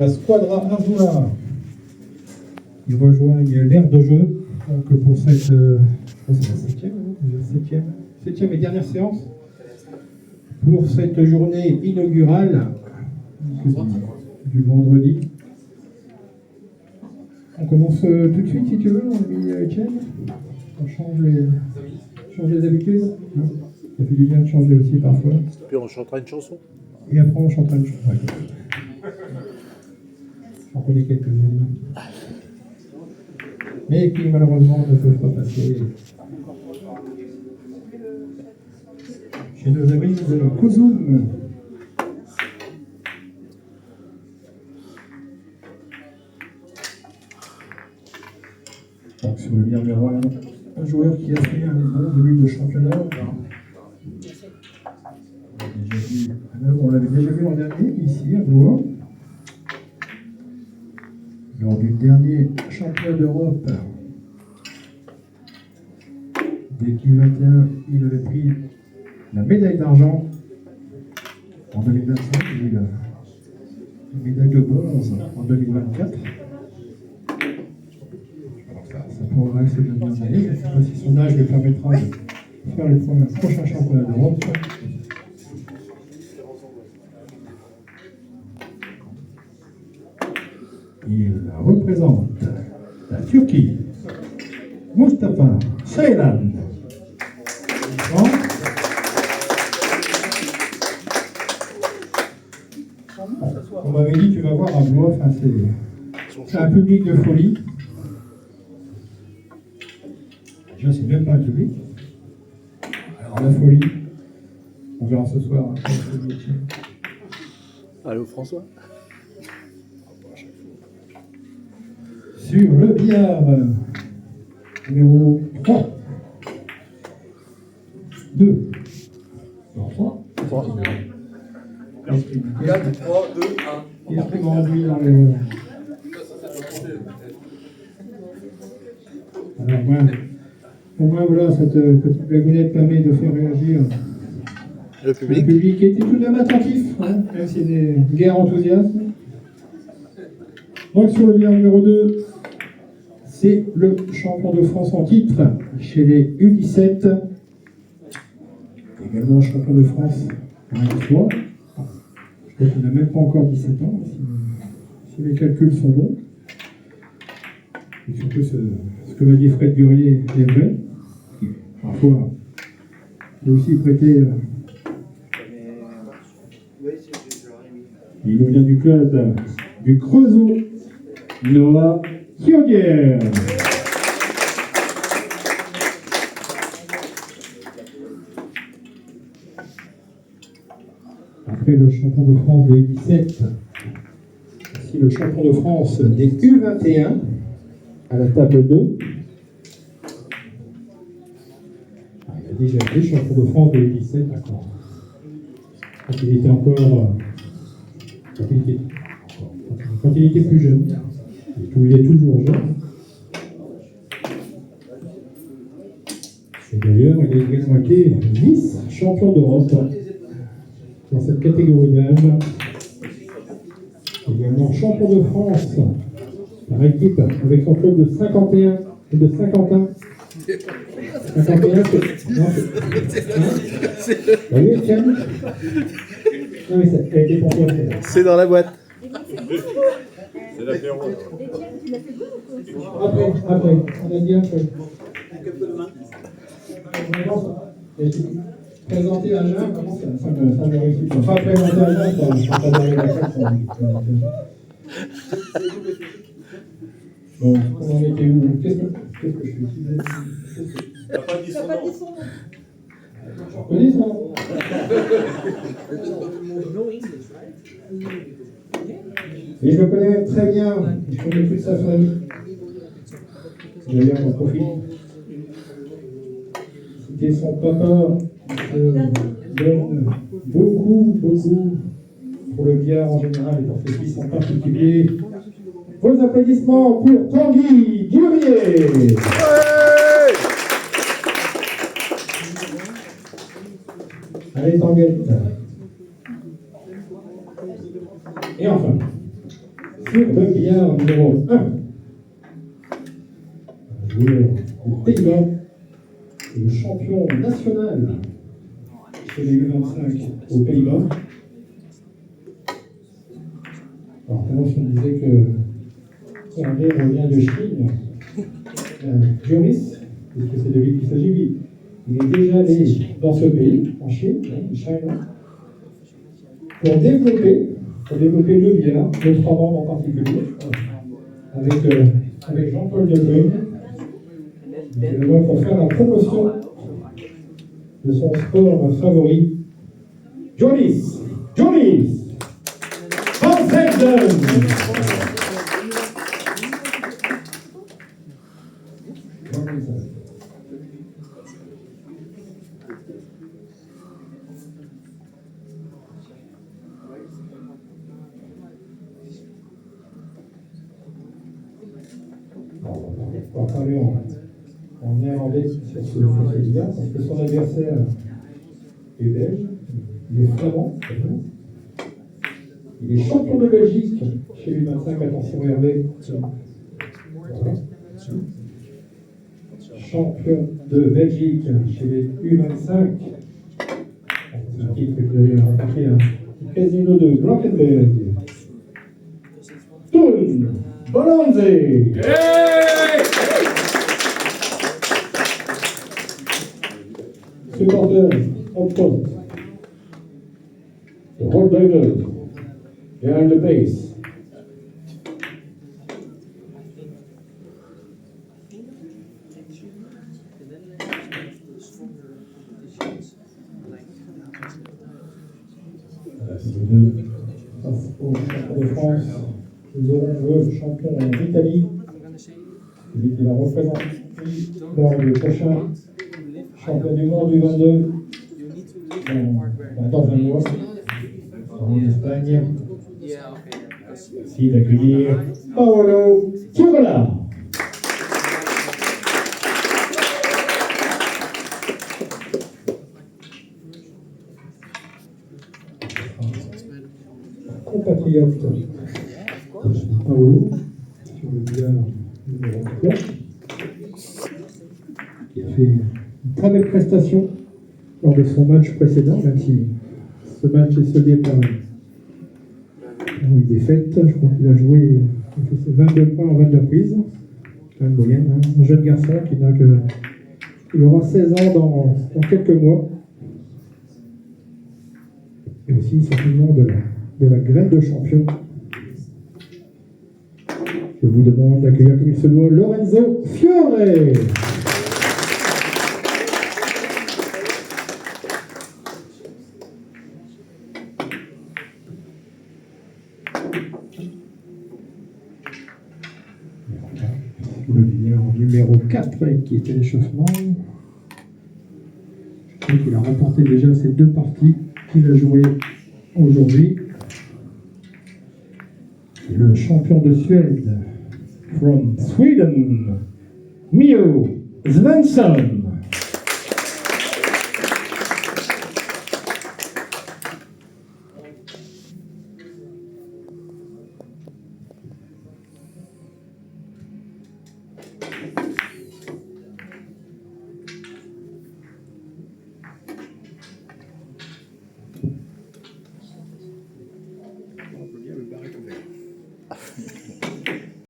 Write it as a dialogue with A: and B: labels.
A: La Squadra Arvois, ils rejoignent l'aire de jeu donc pour cette, je crois que c'est la septième et dernière séance pour cette journée inaugurale du vendredi. On commence tout de suite si tu veux, mon ami Etienne. On change les habitudes. Hein, ça fait du bien de changer aussi parfois.
B: Puis on chantera une chanson.
A: Et après on chantera une chanson. J'en connais quelques-unes. Mais qui malheureusement ne peuvent pas passer chez nos amis de Kozoum. Donc sur le bien numéro 1, un joueur qui a fait un bon début de championnat. On l'avait déjà vu l'an dernier, ici à Blois. Lors du dernier championnat d'Europe des U21, il avait pris la médaille d'argent. En 2025, il a eu la médaille de bronze en 2024. Ça progresse de dernières années. Je ne sais pas si son âge lui permettra de faire le prochain championnat d'Europe. Il représente la Turquie, Mustafa Ceylan. On m'avait dit, tu vas voir à Blois, c'est un public de folie. Déjà, c'est même pas un public. Alors, la folie, on verra ce soir.
B: Allô, François.
A: Sur le billard numéro 3, 2, 3,
C: 4, 3, 2, 1.
A: Il a pris grandi dans les. Alors, pour moi, voilà, cette petite blagounette permet de faire réagir
B: Le public.
A: le public qui était tout de même attentif, hein, même s'il y a des guerres enthousiastes. Donc, sur le billard numéro 2, c'est le champion de France en titre chez les U17, également champion de France à la fois. Je crois qu'il n'a même pas encore 17 ans, si les calculs sont bons. Et surtout, ce que m'a dit Fred Gurier est vrai. Parfois, il a aussi prêté. Il nous vient du club du Creusot, Noah Kyogier. Après le champion de France des U17, voici le champion de France des U21 à la table 2. Il a déjà été champion de France des U17, d'accord. Quand il était encore. Quand il était plus jeune. Il est toujours jeune. Et d'ailleurs, il a également été vice-champion d'Europe dans cette catégorie d'âge. Également champion de France par équipe avec son club de 51 et de Saint-Quentin. 51, c'est. Oui, tiens. Non, mais elle était pour toi.
B: C'est dans la boîte.
C: C'est l'apéro.
A: Après, on a dit après. Présenter à Jean, comment ça me réussit pas. Enfin, présenter à Jean, ça va pas donner la classe. Bon, on était où? Qu'est-ce que je fais?
C: T'as pas dit son nom.
A: Je reconnais son nom. Et je le connais très bien, je connais toute sa famille. D'ailleurs, j'en profite. C'était son papa qui donne beaucoup pour le billard en général et pour ses fils en particulier. Vos applaudissements pour Tanguy Gurier. Allez, Tanguette. Et enfin, Sur le billard numéro 1, un joueur du Pays-Bas, le champion national chez les U25 aux Pays-Bas. Alors, tout à l'heure, je me disais que Hervé revient de Chine. Joris, puisque c'est de lui qu'il s'agit, il est déjà allé dans ce pays, en Chine, China, pour développer le billard, notre membre en particulier, avec Jean-Paul de Bruyne, pour faire la promotion de son sport favori, Joris Van Zelden. On va parler en néerlandais sur ce billard parce que son adversaire est belge, il est flamand, il est champion de Belgique chez les 25, attention Hervé. Voilà. Champion de Belgique chez les U25. C'est un titre que vous avez remporté au casino de Blankenberg. Toon Bolanze. Supporter of post. The whole driver behind the base. Face au champion de France, nous aurons le champion d'Italie, celui qui va représenter lors du prochain champion du monde du 22 dans un mois en Espagne. Merci d'accueillir Paolo Chiurola. Compatriote Paolo sur le billard numéro 3, qui a fait une très belle prestation lors de son match précédent, même si ce match est soldé par une défaite. Je crois qu'il a joué, il a fait ses 22 points en 22 reprises. C'est une moyenne, hein. Un jeune garçon qui n'a que. Il aura 16 ans dans quelques mois. Et aussi certainement de la graine de champion. Je vous demande d'accueillir comme il se doit Lorenzo Fiore. Le billard numéro 4 qui était l'échauffement. Je crois qu'il a remporté déjà ces 2 parties qu'il a jouées aujourd'hui. Le champion de Suède, from Sweden, Mio Svensson.